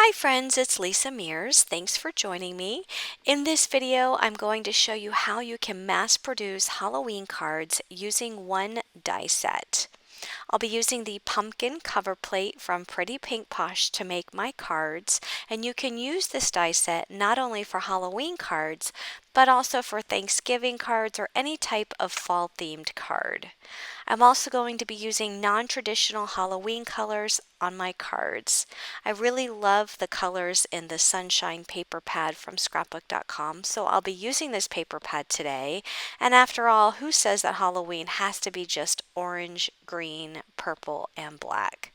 Hi friends, it's Lisa Mears. Thanks for joining me. In this video, I'm going to show you how you can mass produce Halloween cards using one die set. I'll be using the pumpkin cover plate from Pretty Pink Posh to make my cards, and you can use this die set not only for Halloween cards, but also for Thanksgiving cards or any type of fall themed card. I'm also going to be using non-traditional Halloween colors on my cards. I really love the colors in the Sunshine paper pad from scrapbook.com, so I'll be using this paper pad today. And after all, who says that Halloween has to be just orange, green, purple, and black?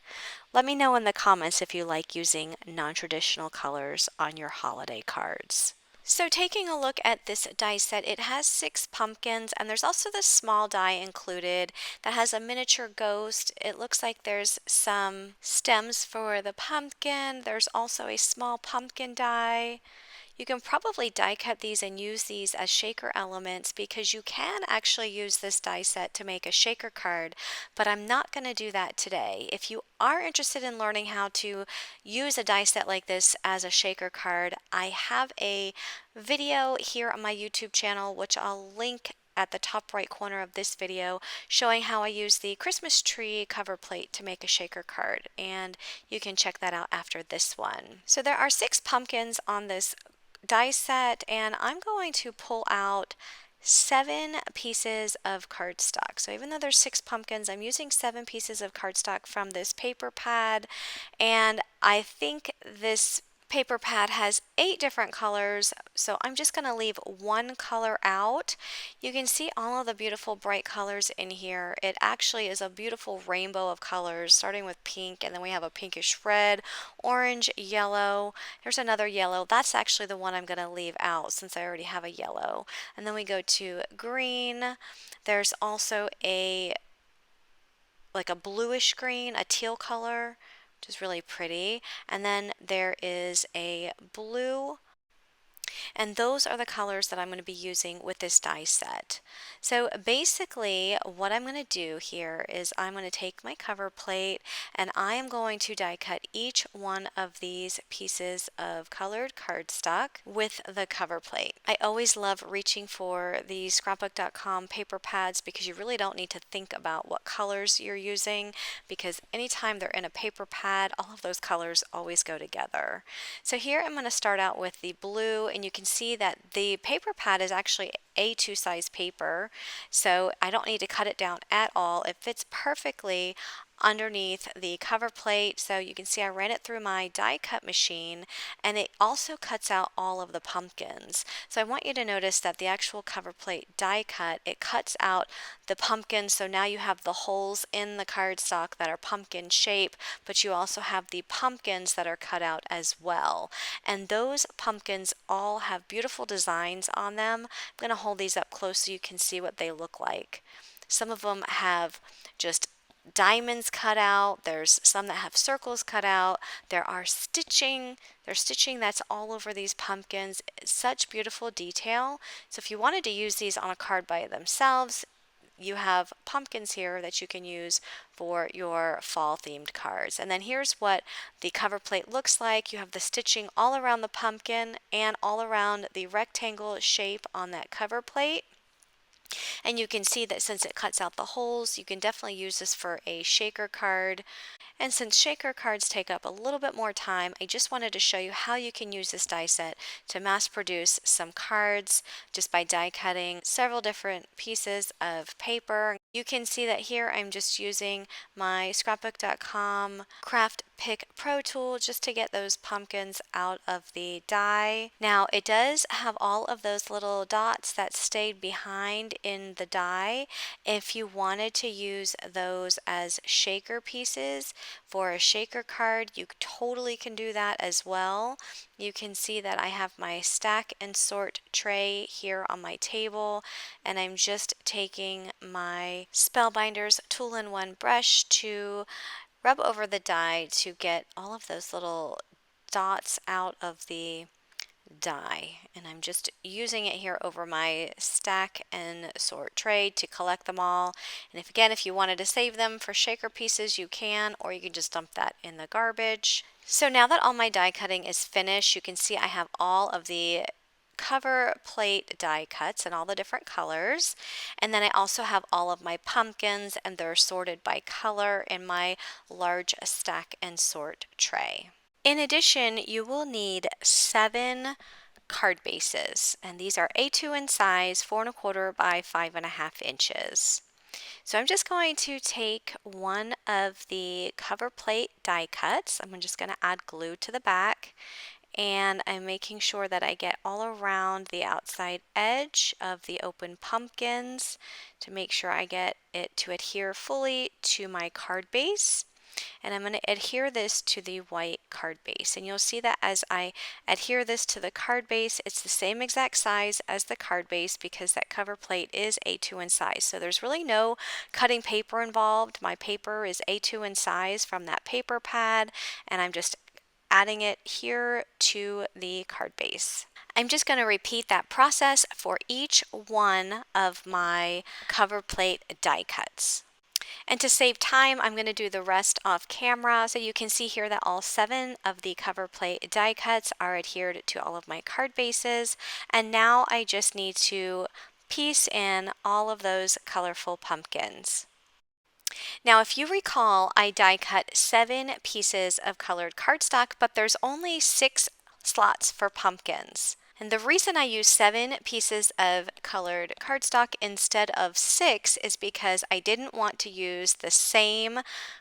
Let me know in the comments if you like using non-traditional colors on your holiday cards. So taking a look at this die set, it has 6 pumpkins, and there's also this small die included that has a miniature ghost. It looks like there's some stems for the pumpkin. There's also a small pumpkin die. You can probably die cut these and use these as shaker elements because you can actually use this die set to make a shaker card, but I'm not going to do that today. If you are interested in learning how to use a die set like this as a shaker card, I have a video here on my YouTube channel, which I'll link at the top right corner of this video, showing how I use the Christmas tree cover plate to make a shaker card, and you can check that out after this one. So there are 6 pumpkins on this die set, and I'm going to pull out 7 pieces of cardstock. So even though there's 6 pumpkins, I'm using 7 pieces of cardstock from this paper pad, and I think this paper pad has 8 different colors, so I'm just going to leave one color out. You can see all of the beautiful bright colors in here. It actually is a beautiful rainbow of colors, starting with pink, and then we have a pinkish red, orange, yellow. There's another yellow. That's actually the one I'm going to leave out since I already have a yellow. And then we go to green. There's also a bluish green, a teal color, which is really pretty. And then there is a blue, and those are the colors that I'm going to be using with this die set. So basically what I'm going to do here is I'm going to take my cover plate and I am going to die cut each one of these pieces of colored cardstock with the cover plate. I always love reaching for the scrapbook.com paper pads because you really don't need to think about what colors you're using, because anytime they're in a paper pad, all of those colors always go together. So here I'm going to start out with the blue, and you can see that the paper pad is actually A2 size paper, so I don't need to cut it down at all. It fits perfectly underneath the cover plate, so you can see I ran it through my die cut machine, and it also cuts out all of the pumpkins. So I want you to notice that the actual cover plate die cut, it cuts out the pumpkins, so now you have the holes in the cardstock that are pumpkin shape, but you also have the pumpkins that are cut out as well. And those pumpkins all have beautiful designs on them. I'm going to hold these up close so you can see what they look like. Some of them have just diamonds cut out. There's some that have circles cut out. There's stitching that's all over these pumpkins. It's such beautiful detail. So if you wanted to use these on a card by themselves, you have pumpkins here that you can use for your fall themed cards. And then here's what the cover plate looks like. You have the stitching all around the pumpkin and all around the rectangle shape on that cover plate. And you can see that since it cuts out the holes, you can definitely use this for a shaker card. And since shaker cards take up a little bit more time, I just wanted to show you how you can use this die set to mass produce some cards just by die cutting several different pieces of paper. You can see that here I'm just using my scrapbook.com Craft Pick Pro tool just to get those pumpkins out of the die. Now it does have all of those little dots that stayed behind in the die. If you wanted to use those as shaker pieces for a shaker card, you totally can do that as well. You can see that I have my stack and sort tray here on my table, and I'm just taking my Spellbinders Tool N One brush to rub over the die to get all of those little dots out of the die, and I'm just using it here over my stack and sort tray to collect them all. And if you wanted to save them for shaker pieces, you can, or you can just dump that in the garbage. So now that all my die cutting is finished, you can see I have all of the cover plate die cuts in all the different colors, and then I also have all of my pumpkins, and they're sorted by color in my large stack and sort tray. In addition, you will need 7 card bases, and these are A2 in size, 4¼ by 5½ inches. So I'm just going to take one of the cover plate die cuts. I'm just going to add glue to the back, and I'm making sure that I get all around the outside edge of the open pumpkins to make sure I get it to adhere fully to my card base. And I'm going to adhere this to the white card base. And you'll see that as I adhere this to the card base, it's the same exact size as the card base because that cover plate is A2 in size. So there's really no cutting paper involved. My paper is A2 in size from that paper pad, and I'm just adding it here to the card base. I'm just going to repeat that process for each one of my cover plate die cuts. And to save time, I'm going to do the rest off camera. So you can see here that all 7 of the cover plate die cuts are adhered to all of my card bases. And now I just need to piece in all of those colorful pumpkins. Now, if you recall, I die cut 7 pieces of colored cardstock, but there's only 6 slots for pumpkins. And the reason I use 7 pieces of colored cardstock instead of 6 is because I didn't want to use the same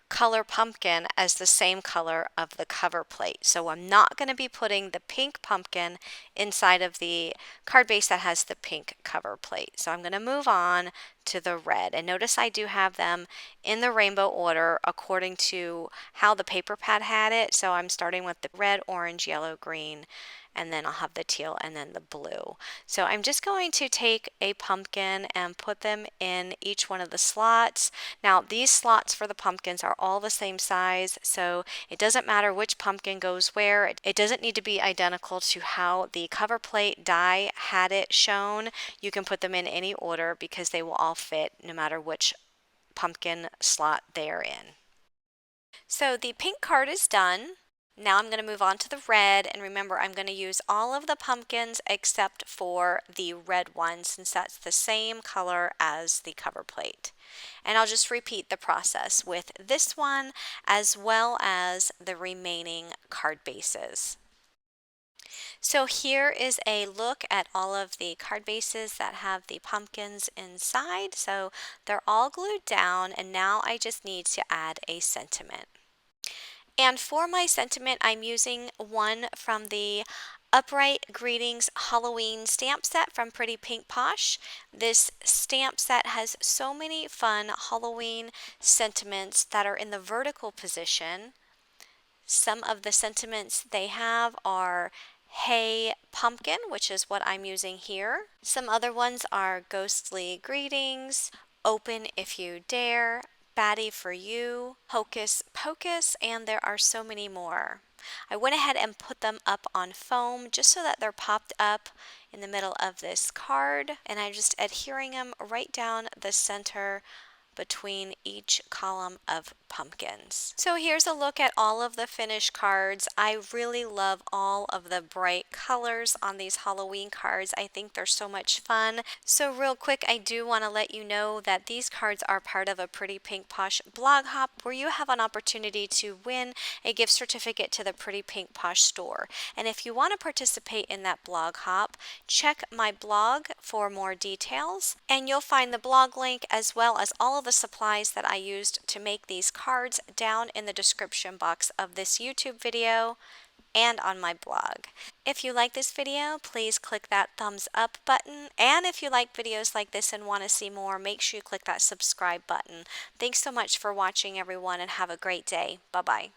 color pumpkin as the same color of the cover plate. So I'm not going to be putting the pink pumpkin inside of the card base that has the pink cover plate. So I'm going to move on to the red. And notice I do have them in the rainbow order according to how the paper pad had it. So I'm starting with the red, orange, yellow, green, and then I'll have the teal and then the blue. So I'm just going to take a pumpkin and put them in each one of the slots. Now these slots for the pumpkins are all the same size, so it doesn't matter which pumpkin goes where. It doesn't need to be identical to how the cover plate die had it shown. You can put them in any order because they will all fit no matter which pumpkin slot they're in. So the pink card is done. Now I'm going to move on to the red, and remember I'm going to use all of the pumpkins except for the red one since that's the same color as the cover plate. And I'll just repeat the process with this one as well as the remaining card bases. So here is a look at all of the card bases that have the pumpkins inside. So they're all glued down, and now I just need to add a sentiment. And for my sentiment, I'm using one from the Upright Greetings Halloween stamp set from Pretty Pink Posh. This stamp set has so many fun Halloween sentiments that are in the vertical position. Some of the sentiments they have are Hey Pumpkin, which is what I'm using here. Some other ones are Ghostly Greetings, Open If You Dare, Batty for You, Hocus Pocus, and there are so many more. I went ahead and put them up on foam just so that they're popped up in the middle of this card, and I'm just adhering them right down the center between each column of pumpkins. So here's a look at all of the finished cards. I really love all of the bright colors on these Halloween cards. I think they're so much fun. So real quick, I do want to let you know that these cards are part of a Pretty Pink Posh blog hop where you have an opportunity to win a gift certificate to the Pretty Pink Posh store. And if you want to participate in that blog hop, check my blog for more details, and you'll find the blog link as well as all of the supplies that I used to make these cards down in the description box of this YouTube video and on my blog. If you like this video, please click that thumbs up button, and if you like videos like this and want to see more, make sure you click that subscribe button. Thanks so much for watching, everyone, and have a great day. Bye-bye.